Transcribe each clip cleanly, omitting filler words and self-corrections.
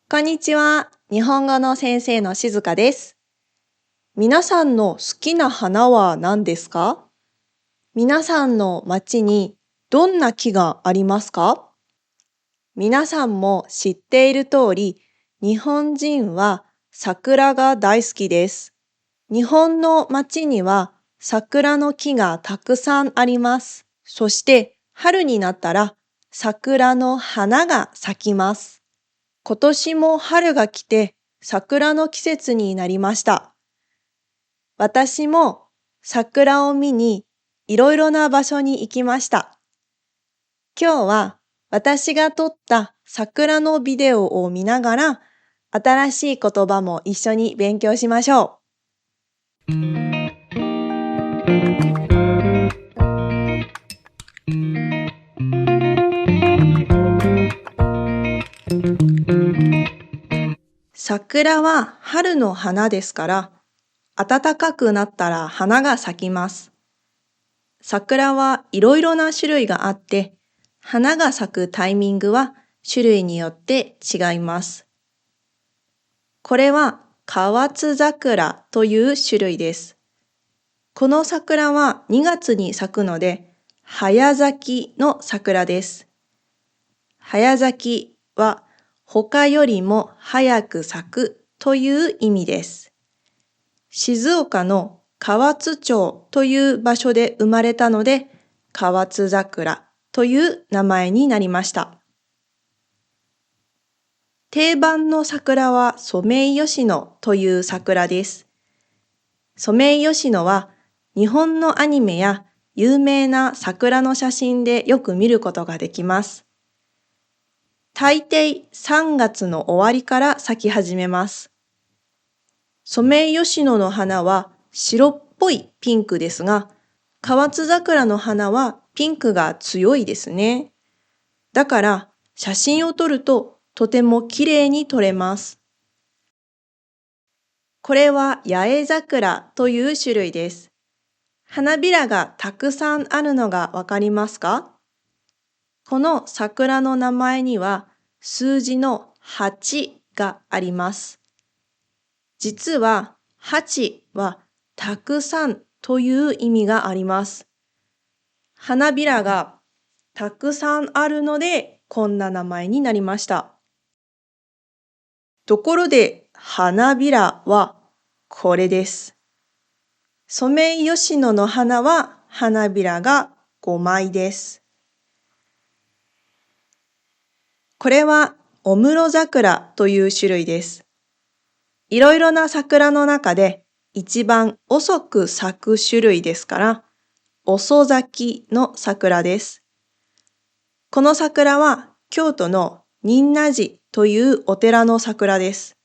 こんにちは。日本語の先生のしずかです。皆さんの好きな花は何ですか？皆さんの町にどんな木がありますか？皆さんも知っている通り、日本人は桜が大好きです。日本の町には桜の木がたくさんあります。そして春になったら桜の花が咲きます。今年も春が来て桜の季節になりました。私も桜を見にいろいろな場所に行きました。今日は私が撮った桜のビデオを見ながら新しい言葉も一緒に勉強しましょう。桜は春の花ですから、暖かくなったら花が咲きます。桜はいろいろな種類があって、花が咲くタイミングは種類によって違います。これは河津桜という種類です。この桜は2月に咲くので、早咲きの桜です。早咲きは他よりも早く咲くという意味です。静岡の河津町という場所で生まれたので、河津桜という名前になりました。定番の桜はソメイヨシノという桜です。ソメイヨシノは日本のアニメや有名な桜の写真でよく見ることができます。大抵3月の終わりから咲き始めます。ソメイヨシノの花は白っぽいピンクですが、河津桜の花はピンクが強いですね。だから写真を撮るととても綺麗に撮れます。これは八重桜という種類です。花びらがたくさんあるのがわかりますか？この桜の名前には数字の8があります。実は8はたくさんという意味があります。花びらがたくさんあるのでこんな名前になりました。ところで花びらはこれです。ソメイヨシノの花は花びらが5枚です。これはオムロ桜という種類です。いろいろな桜の中で一番遅く咲く種類ですから、遅咲きの桜です。この桜は京都の仁和寺というお寺の桜です。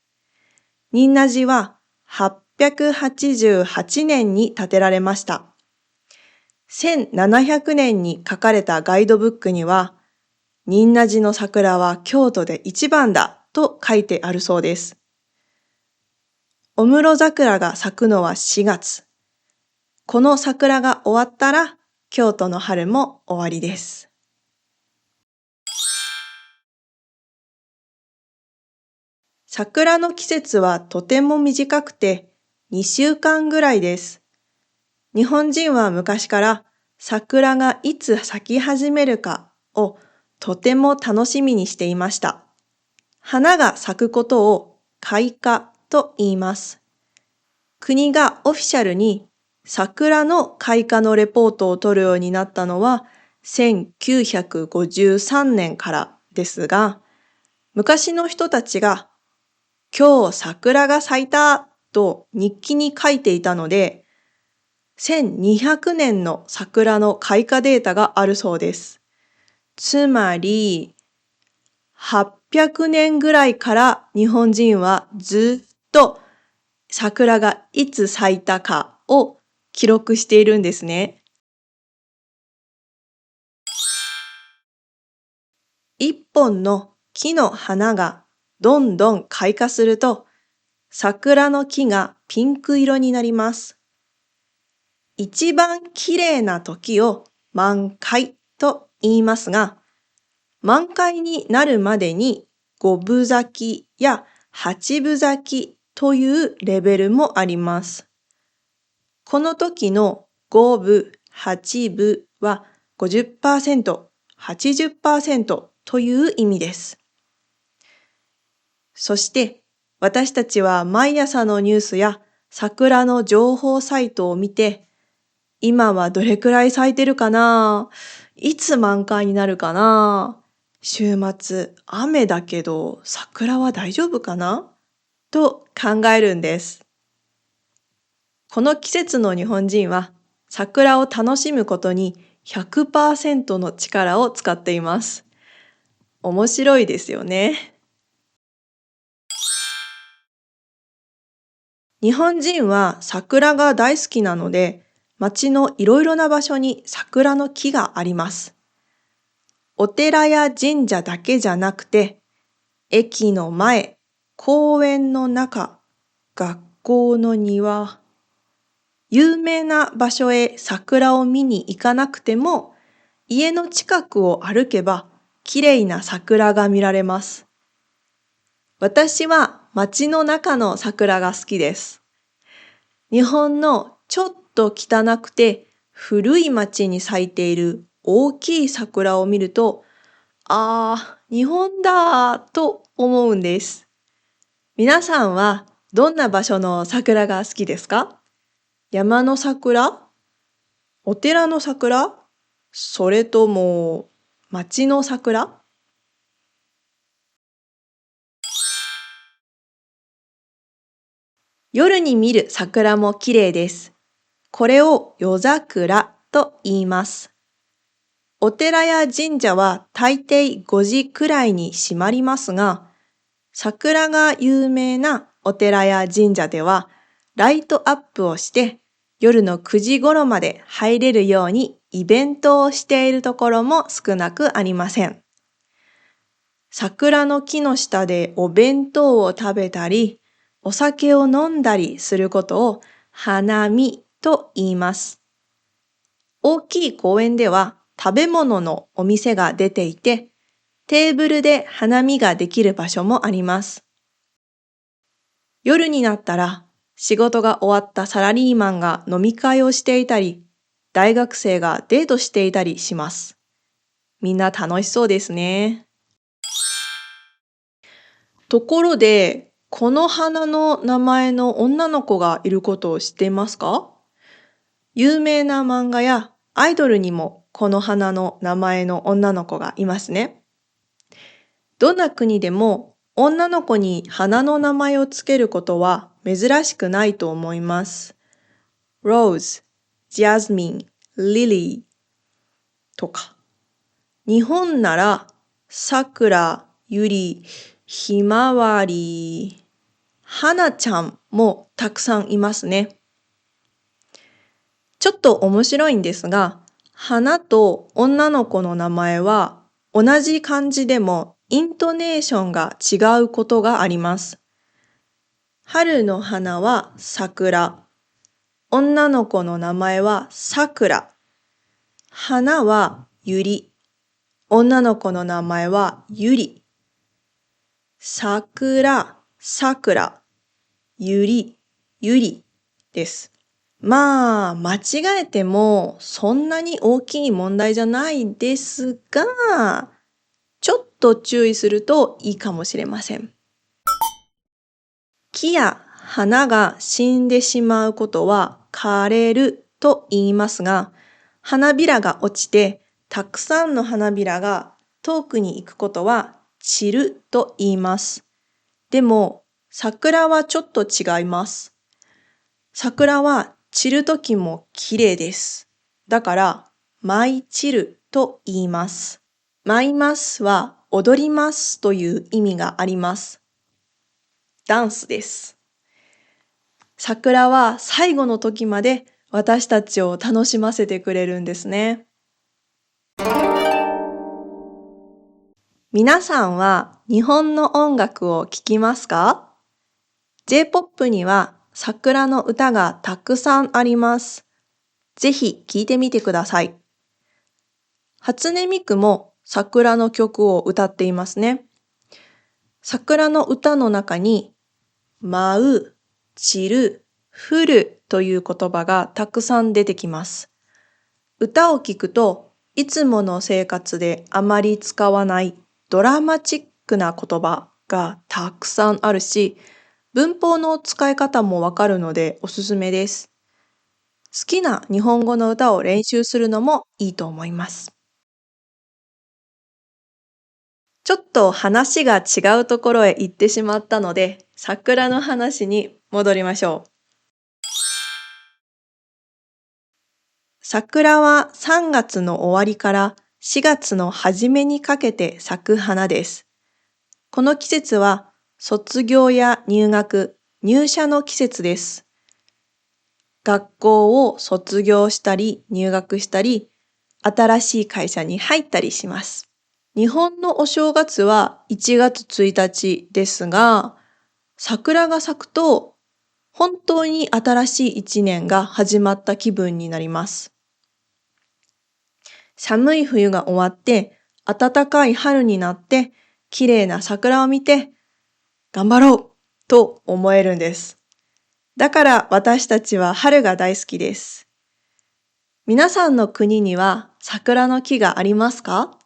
仁和寺は888年に建てられました。1700年に書かれたガイドブックには、仁和寺の桜は京都で一番だと書いてあるそうです。お室桜が咲くのは4月。この桜が終わったら京都の春も終わりです。桜の季節はとても短くて2週間ぐらいです。日本人は昔から桜がいつ咲き始めるかをとても楽しみにしていました。花が咲くことを開花と言います。国がオフィシャルに桜の開花のレポートを取るようになったのは1953年からですが、昔の人たちが今日桜が咲いたと日記に書いていたので、1200年の桜の開花データがあるそうです。つまり、800年ぐらいから日本人はずっと桜がいつ咲いたかを記録しているんですね。一本の木の花がどんどん開花すると、桜の木がピンク色になります。一番きれいな時を満開と言いますが、満開になるまでに5分咲きや8分咲きというレベルもあります。この時の5分、8分は50%、80%という意味です。そして私たちは毎朝のニュースや桜の情報サイトを見て、今はどれくらい咲いてるかな？いつ満開になるかな？週末雨だけど桜は大丈夫かな？と考えるんです。この季節の日本人は桜を楽しむことに100% の力を使っています。面白いですよね。日本人は桜が大好きなので、街のいろいろな場所に桜の木があります。お寺や神社だけじゃなくて、駅の前、公園の中、学校の庭、有名な場所へ桜を見に行かなくても、家の近くを歩けば綺麗な桜が見られます。私は街の中の桜が好きです。日本のちょっと汚くて古い街に咲いている大きい桜を見ると、日本だと思うんです。皆さんはどんな場所の桜が好きですか？山の桜？お寺の桜？それとも街の桜？夜に見る桜も綺麗です。これを夜桜と言います。お寺や神社は大抵5時くらいに閉まりますが、桜が有名なお寺や神社ではライトアップをして夜の9時頃まで入れるようにイベントをしているところも少なくありません。桜の木の下でお弁当を食べたり、お酒を飲んだりすることを花見と言います。大きい公園では食べ物のお店が出ていて、テーブルで花見ができる場所もあります。夜になったら仕事が終わったサラリーマンが飲み会をしていたり、大学生がデートしていたりします。みんな楽しそうですね。ところで、この花の名前の女の子がいることを知っていますか？有名な漫画やアイドルにもこの花の名前の女の子がいますね。どんな国でも女の子に花の名前をつけることは珍しくないと思います。Rose、Jasmine、Lily とか。日本なら桜、ゆり、ひまわり、はなちゃんもたくさんいますね。ちょっと面白いんですが、花と女の子の名前は同じ漢字でもイントネーションが違うことがあります。春の花は桜、女の子の名前はさくら、花はゆり、女の子の名前はゆり。桜、さくら、ゆり、ゆりです。間違えてもそんなに大きい問題じゃないですが、ちょっと注意するといいかもしれません。木や花が死んでしまうことは枯れると言いますが、花びらが落ちてたくさんの花びらが遠くに行くことは散ると言います。でも桜はちょっと違います。桜は散るときも綺麗です。だから舞い散ると言います。舞いますは踊りますという意味があります。ダンスです。桜は最後の時まで私たちを楽しませてくれるんですね。皆さんは日本の音楽を聴きますか？ J-POP には桜の歌がたくさんあります。ぜひ聴いてみてください。初音ミクも桜の曲を歌っていますね。桜の歌の中に、舞う、散る、降るという言葉がたくさん出てきます。歌を聞くと、いつもの生活であまり使わないドラマチックな言葉がたくさんあるし、文法の使い方もわかるのでおすすめです。好きな日本語の歌を練習するのもいいと思います。ちょっと話が違うところへ行ってしまったので、桜の話に戻りましょう。桜は3月の終わりから4月の初めにかけて咲く花です。この季節は卒業や入学、入社の季節です。学校を卒業したり入学したり、新しい会社に入ったりします。日本のお正月は1月1日ですが、桜が咲くと本当に新しい一年が始まった気分になります。寒い冬が終わって、暖かい春になって、綺麗な桜を見て、頑張ろうと思えるんです。だから私たちは春が大好きです。皆さんの国には桜の木がありますか？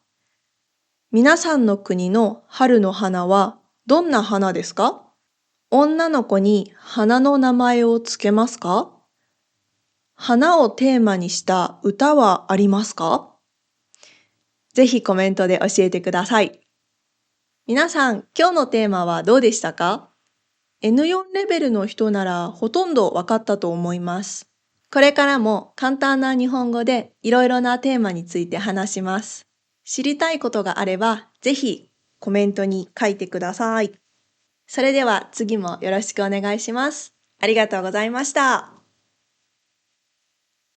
皆さんの国の春の花はどんな花ですか？女の子に花の名前をつけますか？花をテーマにした歌はありますか？ぜひコメントで教えてください。皆さん、今日のテーマはどうでしたか？ N4 レベルの人ならほとんどわかったと思います。これからも簡単な日本語でいろいろなテーマについて話します。知りたいことがあれば、ぜひコメントに書いてください。それでは次もよろしくお願いします。ありがとうございました。